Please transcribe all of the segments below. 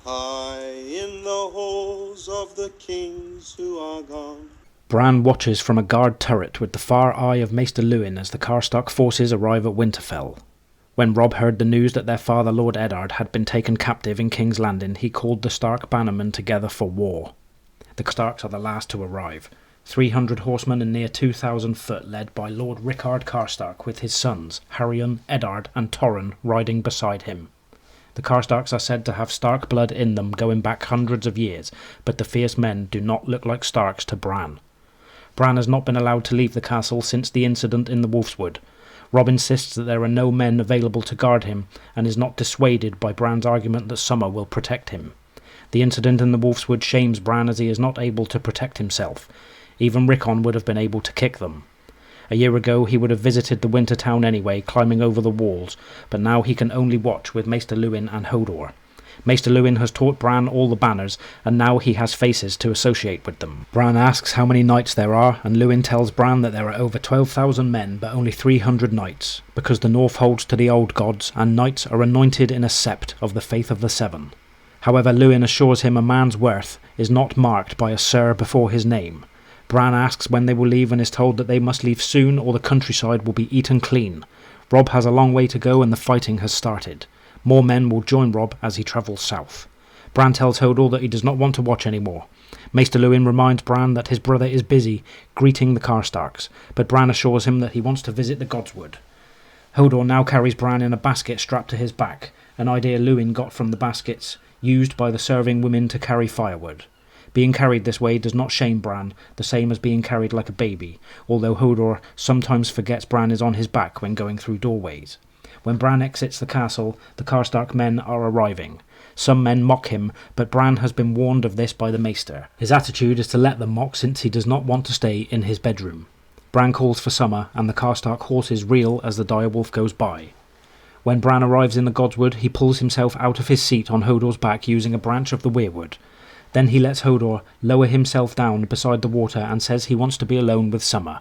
High in the halls of the kings who are gone. Bran watches from a guard turret with the far eye of Maester Luwin as the Karstark forces arrive at Winterfell. When Robb heard the news that their father Lord Eddard had been taken captive in King's Landing, he called the Stark bannermen together for war. The Starks are the last to arrive. 300 horsemen and near 2,000 foot, led by Lord Rickard Karstark with his sons, Haryon, Eddard and Torren, riding beside him. The Karstarks are said to have Stark blood in them going back hundreds of years, but the fierce men do not look like Starks to Bran. Bran has not been allowed to leave the castle since the incident in the Wolfswood. Robb insists that there are no men available to guard him, and is not dissuaded by Bran's argument that Summer will protect him. The incident in the Wolfswood shames Bran as he is not able to protect himself. Even Rickon would have been able to kick them. A year ago he would have visited the winter town anyway, climbing over the walls, but now he can only watch with Maester Luwin and Hodor. Maester Luwin has taught Bran all the banners, and now he has faces to associate with them. Bran asks how many knights there are, and Luwin tells Bran that there are over 12,000 men, but only 300 knights, because the North holds to the old gods, and knights are anointed in a sept of the faith of the Seven. However, Luwin assures him a man's worth is not marked by a Sir before his name. Bran asks when they will leave and is told that they must leave soon or the countryside will be eaten clean. Robb has a long way to go and the fighting has started. More men will join Robb as he travels south. Bran tells Hodor that he does not want to watch anymore. Maester Luwin reminds Bran that his brother is busy greeting the Karstarks, but Bran assures him that he wants to visit the godswood. Hodor now carries Bran in a basket strapped to his back, an idea Luwin got from the baskets used by the serving women to carry firewood. Being carried this way does not shame Bran, the same as being carried like a baby, although Hodor sometimes forgets Bran is on his back when going through doorways. When Bran exits the castle, the Karstark men are arriving. Some men mock him, but Bran has been warned of this by the Maester. His attitude is to let them mock since he does not want to stay in his bedroom. Bran calls for Summer, and the Karstark horses reel as the direwolf goes by. When Bran arrives in the godswood, he pulls himself out of his seat on Hodor's back using a branch of the weirwood. Then he lets Hodor lower himself down beside the water and says he wants to be alone with Summer.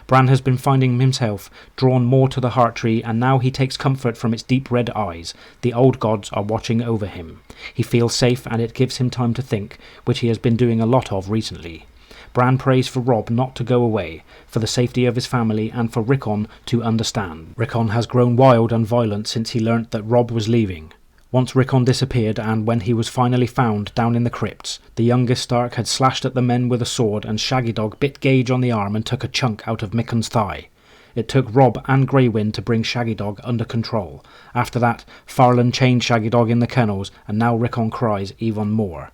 Bran has been finding himself drawn more to the heart tree, and now he takes comfort from its deep red eyes. The old gods are watching over him. He feels safe, and it gives him time to think, which he has been doing a lot of recently. Bran prays for Robb not to go away, for the safety of his family and for Rickon to understand. Rickon has grown wild and violent since he learnt that Robb was leaving. Once Rickon disappeared, and when he was finally found down in the crypts, the youngest Stark had slashed at the men with a sword, and Shaggy Dog bit Gage on the arm and took a chunk out of Mickon's thigh. It took Robb and Grey Wind to bring Shaggy Dog under control. After that, Farlan chained Shaggy Dog in the kennels, and now Rickon cries even more.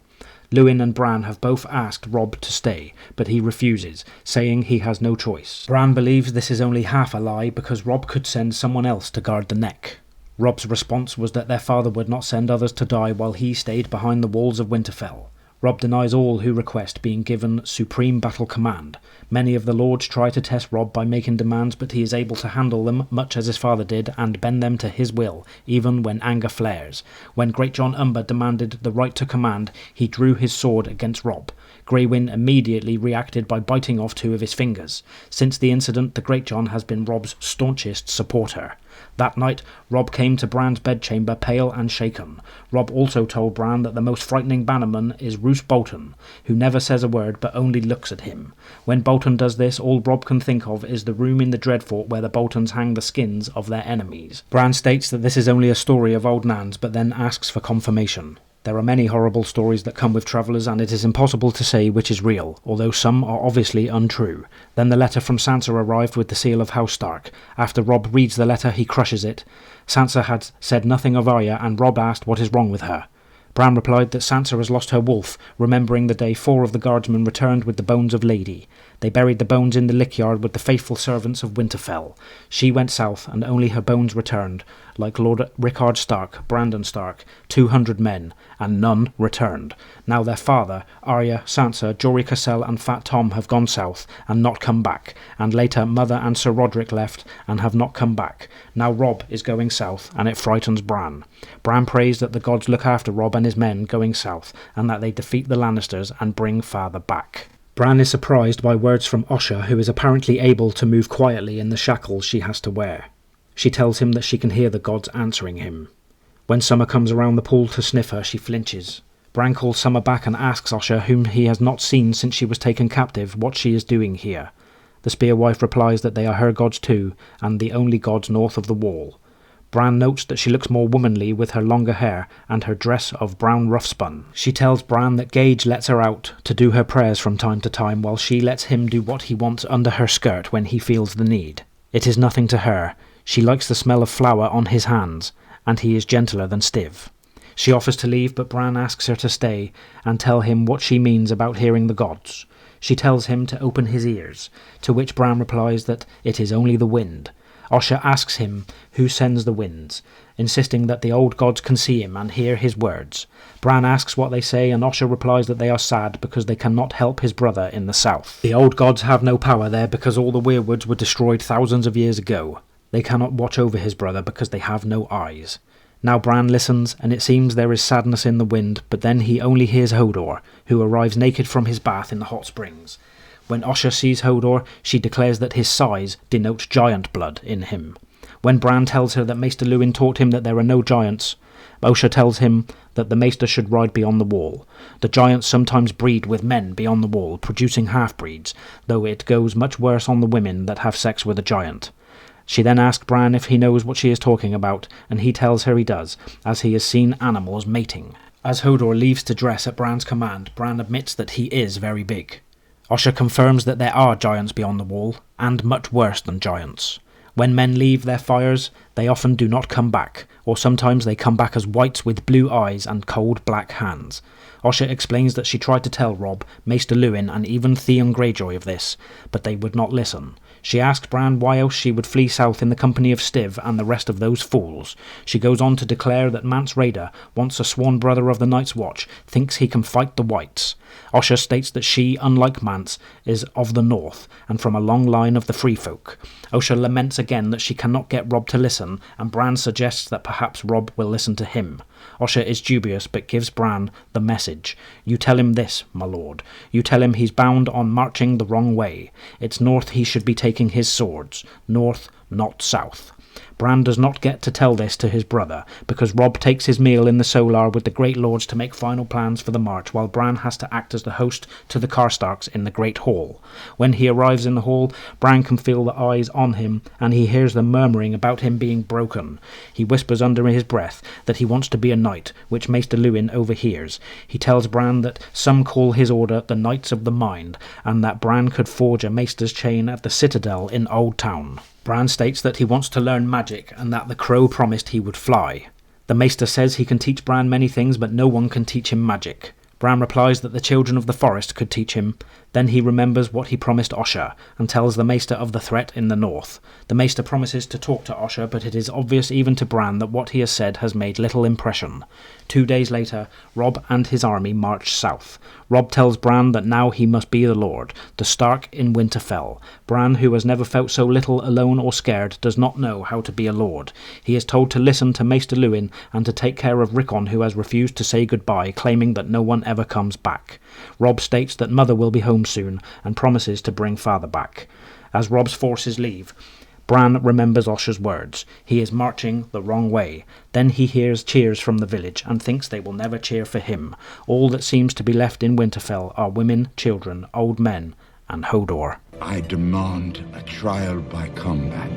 Luwin and Bran have both asked Robb to stay, but he refuses, saying he has no choice. Bran believes this is only half a lie because Robb could send someone else to guard the neck. Robb's response was that their father would not send others to die while he stayed behind the walls of Winterfell. Robb denies all who request being given supreme battle command. Many of the lords try to test Robb by making demands, but he is able to handle them much as his father did and bend them to his will, even when anger flares. When Greatjon Umber demanded the right to command, he drew his sword against Robb. Grey Wind immediately reacted by biting off 2 of his fingers. Since the incident, the Greatjon has been Robb's staunchest supporter. That night, Robb came to Bran's bedchamber pale and shaken. Robb also told Bran that the most frightening bannerman is Roose Bolton, who never says a word but only looks at him. When Bolton does this, all Robb can think of is the room in the Dreadfort where the Boltons hang the skins of their enemies. Bran states that this is only a story of old Nan's, but then asks for confirmation. There are many horrible stories that come with travellers, and it is impossible to say which is real, although some are obviously untrue. Then the letter from Sansa arrived with the seal of House Stark. After Robb reads the letter, he crushes it. Sansa had said nothing of Arya, and Robb asked what is wrong with her. Bran replied that Sansa has lost her wolf, remembering the day 4 of the guardsmen returned with the bones of Lady. They buried the bones in the lickyard with the faithful servants of Winterfell. She went south, and only her bones returned, like Lord Rickard Stark, Brandon Stark, 200 men, and none returned. Now their father, Arya, Sansa, Jory Cassell and Fat Tom have gone south, and not come back, and later Mother and Sir Roderick left, and have not come back. Now Robb is going south, and it frightens Bran. Bran prays that the gods look after Robb and his men going south, and that they defeat the Lannisters and bring father back. Bran is surprised by words from Osha, who is apparently able to move quietly in the shackles she has to wear. She tells him that she can hear the gods answering him. When Summer comes around the pool to sniff her, she flinches. Bran calls Summer back and asks Osha, whom he has not seen since she was taken captive, what she is doing here. The Spearwife replies that they are her gods too, and the only gods north of the wall. Bran notes that she looks more womanly with her longer hair and her dress of brown rough-spun. She tells Bran that Gage lets her out to do her prayers from time to time, while she lets him do what he wants under her skirt when he feels the need. It is nothing to her. She likes the smell of flour on his hands, and he is gentler than Stiv. She offers to leave, but Bran asks her to stay and tell him what she means about hearing the gods. She tells him to open his ears, to which Bran replies that it is only the wind. Osha asks him who sends the winds, insisting that the old gods can see him and hear his words. Bran asks what they say, and Osha replies that they are sad because they cannot help his brother in the south. The old gods have no power there because all the weirwoods were destroyed thousands of years ago. They cannot watch over his brother because they have no eyes. Now Bran listens, and it seems there is sadness in the wind, but then he only hears Hodor, who arrives naked from his bath in the hot springs. When Osha sees Hodor, she declares that his size denotes giant blood in him. When Bran tells her that Maester Luwin taught him that there are no giants, Osha tells him that the Maester should ride beyond the wall. The giants sometimes breed with men beyond the wall, producing half-breeds, though it goes much worse on the women that have sex with a giant. She then asks Bran if he knows what she is talking about, and he tells her he does, as he has seen animals mating. As Hodor leaves to dress at Bran's command, Bran admits that he is very big. Osha confirms that there are giants beyond the wall, and much worse than giants. When men leave their fires, they often do not come back, or sometimes they come back as wights with blue eyes and cold black hands. Osha explains that she tried to tell Robb, Maester Luwin, and even Theon Greyjoy of this, but they would not listen. She asks Bran why else she would flee south in the company of Stiv and the rest of those fools. She goes on to declare that Mance Rayder, once a sworn brother of the Night's Watch, thinks he can fight the Whites. Osha states that she, unlike Mance, is of the north, and from a long line of the free folk. Osha laments again that she cannot get Robb to listen, and Bran suggests that perhaps Robb will listen to him. Osha is dubious, but gives Bran the message. You tell him this, my lord. You tell him he's bound on marching the wrong way. It's north he should be taking his swords. North, not south. Bran does not get to tell this to his brother, because Robb takes his meal in the Solar with the Great Lords to make final plans for the march, while Bran has to act as the host to the Karstarks in the Great Hall. When he arrives in the hall, Bran can feel the eyes on him, and he hears them murmuring about him being broken. He whispers under his breath that he wants to be a knight, which Maester Luwin overhears. He tells Bran that some call his order the Knights of the Mind, and that Bran could forge a maester's chain at the Citadel in Old Town. Bran states that he wants to learn magic, and that the crow promised he would fly. The Maester says he can teach Bran many things, but no one can teach him magic. Bran replies that the children of the forest could teach him. Then he remembers what he promised Osha, and tells the Maester of the threat in the north. The Maester promises to talk to Osha, but it is obvious even to Bran that what he has said has made little impression. 2 days later, Robb and his army march south. Robb tells Bran that now he must be the Lord, the Stark in Winterfell. Bran, who has never felt so little alone or scared, does not know how to be a lord. He is told to listen to Maester Luwin and to take care of Rickon, who has refused to say goodbye, claiming that no one ever comes back. Robb states that Mother will be home soon, and promises to bring Father back. As Robb's forces leave, Bran remembers Osha's words. He is marching the wrong way. Then he hears cheers from the village, and thinks they will never cheer for him. All that seems to be left in Winterfell are women, children, old men, and Hodor. I demand a trial by combat.